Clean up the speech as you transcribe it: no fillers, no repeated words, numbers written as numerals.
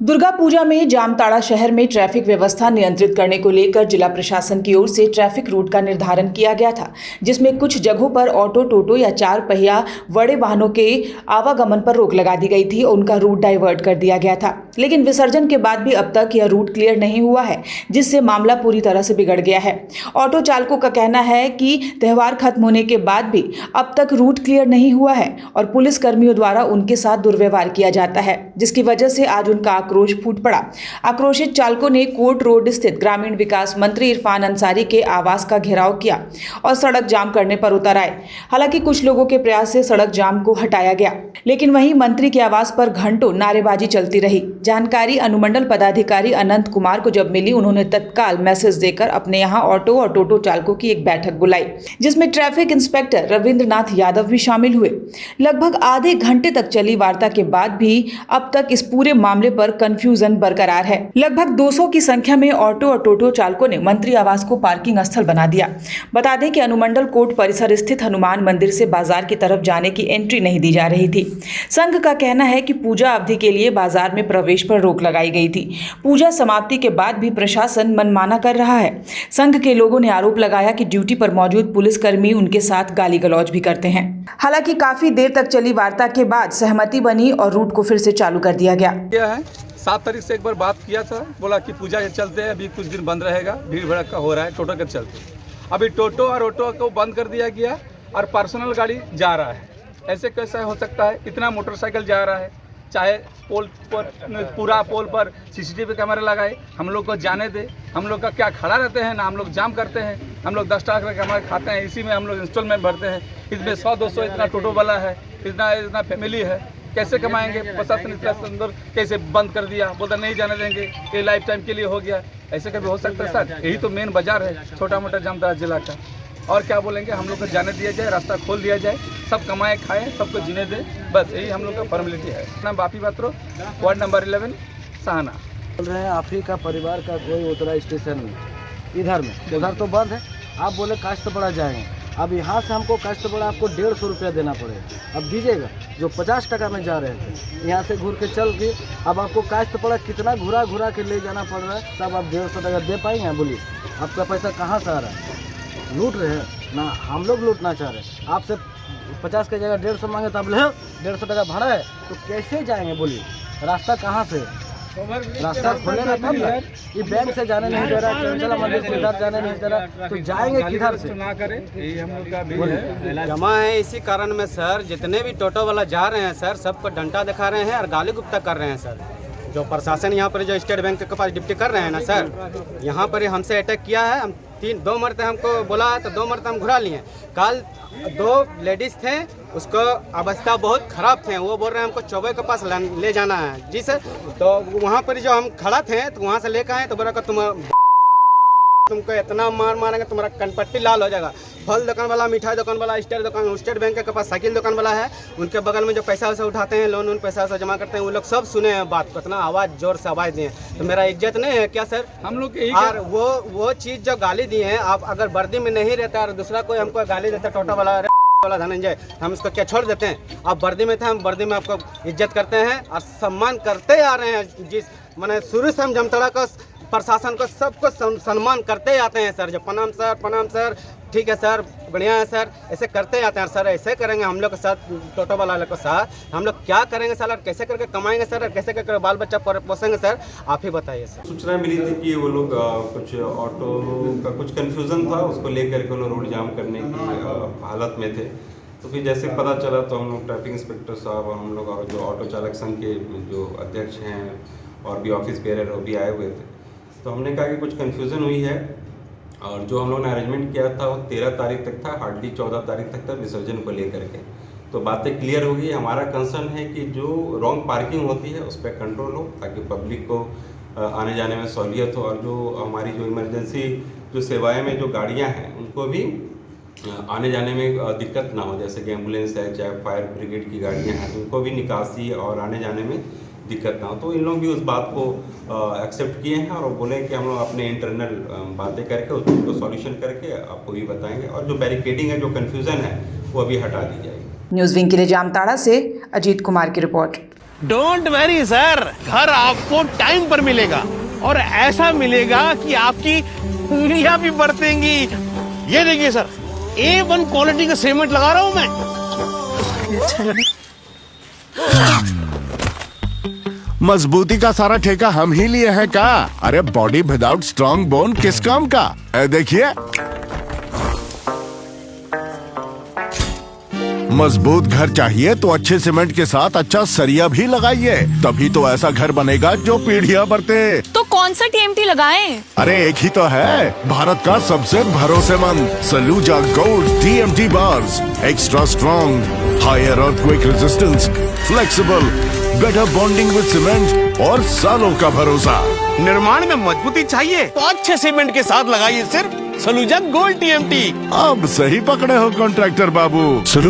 दुर्गा पूजा में जामताड़ा शहर में ट्रैफिक व्यवस्था नियंत्रित करने को लेकर जिला प्रशासन की ओर से ट्रैफिक रूट का निर्धारण किया गया था, जिसमें कुछ जगहों पर ऑटो, टोटो या 4 पहिया बड़े वाहनों के आवागमन पर रोक लगा दी गई थी और उनका रूट डाइवर्ट कर दिया गया था। लेकिन विसर्जन के बाद भी अब तक यह रूट क्लियर नहीं हुआ है, जिससे मामला पूरी तरह से बिगड़ गया है। ऑटो चालकों का कहना है कि त्योहार खत्म होने के बाद भी अब तक रूट क्लियर नहीं हुआ है और पुलिस कर्मियों द्वारा उनके साथ दुर्व्यवहार किया जाता है, जिसकी वजह से आज उनका आक्रोश फूट पड़ा। आक्रोशित चालकों ने कोर्ट रोड स्थित ग्रामीण विकास मंत्री इरफान अंसारी के आवास का घेराव किया और सड़क जाम करने पर उतर आए। हालांकि कुछ लोगों के प्रयास से सड़क जाम को हटाया गया, लेकिन वहीं मंत्री के आवास पर घंटों नारेबाजी चलती रही। जानकारी अनुमंडल पदाधिकारी अनंत कुमार को जब मिली, उन्होंने तत्काल मैसेज देकर अपने यहां ऑटो और टोटो चालकों की एक बैठक बुलाई, जिसमें ट्रैफिक इंस्पेक्टर रविंद्रनाथ यादव भी शामिल हुए। लगभग आधे घंटे तक चली वार्ता के बाद भी अब तक इस पूरे मामले पर कंफ्यूजन बरकरार है। लगभग 200 की संख्या में ऑटो और टोटो चालकों ने मंत्री आवास को पार्किंग स्थल बना दिया। बता दें कि अनुमंडल कोर्ट परिसर स्थित हनुमान मंदिर से बाजार की तरफ जाने की एंट्री नहीं दी जा रही थी। संघ का कहना है कि पूजा अवधि के लिए बाजार में प्रवेश पर रोक लगाई गई थी। पूजा समाप्ति के बाद भी प्रशासन मनमाना कर रहा है। संघ के लोगों ने आरोप लगाया कि ड्यूटी पर मौजूद पुलिसकर्मी उनके साथ गाली गलौज भी करते हैं। हालांकि काफी देर तक चली वार्ता के बाद सहमति बनी और रूट को फिर से चालू कर दिया गया। 7 तारीख से एक बार बात किया था, बोला कि पूजा के चलते अभी कुछ दिन बंद रहेगा, भीड़ भड़का हो रहा है टोटो के चलते। अभी टोटो और ऑटो को बंद कर दिया गया और पर्सनल गाड़ी जा रहा है। ऐसे कैसा हो सकता है? इतना मोटरसाइकिल जा रहा है, चाहे पोल पर, पूरा पोल पर सीसीटीवी कैमरा लगाए, हम लोग को जाने दे। हम लोग का क्या खड़ा रहते हैं ना, हम लोग जाम करते हैं। हम लोग 10 टका का कैमरा खाते हैं, इसी में हम लोग इंस्टॉलमेंट भरते हैं। इसमें 100-200 इतना टोटो वाला है, इतना फैमिली है, कैसे कमाएंगे? प्रशासन इतना सुंदर कैसे बंद कर दिया, बोलता नहीं जाने देंगे, ये लाइफ टाइम के लिए हो गया। ऐसे कभी हो सकता है सर? यही तो मेन बाजार है छोटा मोटा जामताड़ा जिला का। और क्या बोलेंगे? हम लोग को जाने दिया जाए, रास्ता खोल दिया जाए, सब कमाए खाएं, सबको जीने दे, बस यही हम लोग का फॉर्मेलिटी है। नाम बापी बात्रो, वार्ड नंबर 11 सहाना। बोल रहे हैं आप ही का परिवार का कोई उतरा स्टेशन में इधर में, उधर तो बंद है। आप बोले काश्तपड़ा जाएंगे, अब यहाँ से हमको काश्तपड़ा आपको 150 रुपया देना पड़ेगा। अब दीजिएगा, जो 50 टका में जा रहे थे यहाँ से घूर के चल के, अब आपको काश्तपड़ा कितना घुरा के ले जाना पड़ रहा है, तब आप 150 टका दे पाएंगे? बोलिए, आपका पैसा कहाँ से आ रहा है? लूट रहे हैं ना, हम लोग लूटना चाह रहे हैं। आपसे 50 की जगह 150 मांगे तो आप ले 150 टका भाड़ा है, तो कैसे जाएंगे? बोलिए, रास्ता कहाँ से? रास्ता खोलेगा तब ना। ये बैंक से जाने नहीं दे रहा, चंचला मंदिर से इधर जाने नहीं दे रहा, तो जाएंगे किधर से? ना करें, यही हम लोग का भी है। जमा है, इसी कारण में सर जितने भी टोटो वाला जा रहे हैं सर, सबको डंडा दिखा रहे हैं और गाली गुप्ता कर रहे हैं सर। जो प्रशासन यहाँ पर जो स्टेट बैंक के पास ड्यूटी कर रहे हैं ना सर, यहाँ पर हमसे अटैक किया है। हम 2 मरते हमको बोला तो 2 मरते हम घुरा लिए। कल 2 लेडीज़ थे, उसको अवस्था बहुत ख़राब थे, वो बोल रहे हैं हमको चौबे के पास ले जाना है। जी सर, तो वहाँ पर जो हम खड़ा थे तो वहाँ से लेकर आए तो बोला कि तुमको इतना मारेंगे तुम्हारा कनपट्टी लाल हो जाएगा। फल दुकान वाला, मिठाई दुकान वाला, स्टेट बैंक के पास साइकिल दुकान वाला है, उनके बगल में जो पैसा वैसा उठाते हैं, लोन पैसा वैसा जमा करते हैं, वो लोग सब सुने हैं बात को, इतना आवाज़ जोर से आवाज़ दिए। तो मेरा इज्जत नहीं है क्या सर? हम लोग और वो चीज़ जो गाली दी है, आप अगर वर्दी में नहीं रहता और दूसरा कोई हमको गाली देता, टोटो वाला धनंजय, हम इसको क्या छोड़ देते हैं? आप वर्दी में थे, हम वर्दी में आपको इज्जत करते हैं और सम्मान करते आ रहे हैं। जिस मैंने शुरू से हम जामताड़ा का प्रशासन को सबको सम्मान करते आते हैं सर। जो प्रणाम सर, ठीक है सर, बढ़िया है सर, ऐसे करते आते हैं सर। ऐसे करेंगे हम लोग के साथ, टोटो वाला के साथ हम लोग क्या करेंगे सर? और कैसे करके कमाएंगे सर? और कैसे करके बाल बच्चा पोसेंगे सर? आप ही बताइए सर। सूचना मिली थी कि वो लोग कुछ ऑटो का कुछ कन्फ्यूज़न था, उसको लेकर के लोग रोड जाम करने की हालत में थे। तो फिर जैसे पता चला तो हम लोग ट्रैफिक इंस्पेक्टर साहब और हम लोग और जो ऑटो चालक संघ के जो अध्यक्ष हैं और भी ऑफिस बेरर वो भी आए हुए थे। तो हमने कहा कि कुछ कन्फ्यूज़न हुई है और जो हम लोगों ने अरेंजमेंट किया था वो 13 तारीख तक था, हार्डली 14 तारीख तक था विसर्जन को लेकर के। तो बातें क्लियर हो गई। हमारा कंसर्न है कि जो रॉन्ग पार्किंग होती है उस पर कंट्रोल हो, ताकि पब्लिक को आने जाने में सहूलियत हो, और जो हमारी जो इमरजेंसी जो सेवाएं में जो गाड़ियां हैं उनको भी आने जाने में दिक्कत ना हो, जैसे कि एम्बुलेंस है, चाहे फायर ब्रिगेड की गाड़ियाँ हैं, उनको भी निकासी और आने जाने में दिक्कत ना हो। तो इन लोग भी उस बात को एक्सेप्ट किए हैं और बोले कि हम लोग अपने इंटरनल बातें करके उसको सॉल्यूशन करके आपको भी बताएंगे, और जो बैरिकेडिंग है, जो कन्फ्यूज़न है, वो अभी हटा दी जाएगी। न्यूज़ विंग के लिए जामताड़ा से अजीत कुमार की रिपोर्ट। डोंट वरी सर, घर आपको टाइम पर मिलेगा और ऐसा मिलेगा कि आपकी उंगलियां भी बरतेंगी। ये देखिए सर, A1 क्वालिटी का सीमेंट लगा रहा हूं मैं। मजबूती का सारा ठेका हम ही लिए हैं का? अरे बॉडी विदाउट स्ट्रॉन्ग बोन किस काम का? देखिए, मजबूत घर चाहिए तो अच्छे सीमेंट के साथ अच्छा सरिया भी लगाइए, तभी तो ऐसा घर बनेगा जो पीढ़ियां बरते। तो कौन सा TMT लगाएं? अरे एक ही तो है, भारत का सबसे भरोसेमंद Saluja gold TMT bars. Extra strong, higher earthquake resistance, flexible, better bonding with cement और सालों का भरोसा। निर्माण में मजबूती चाहिए तो अच्छे सीमेंट के साथ लगाइए सिर्फ सलूजा गोल्ड TMT। अब सही पकड़े हो कॉन्ट्रैक्टर बाबू।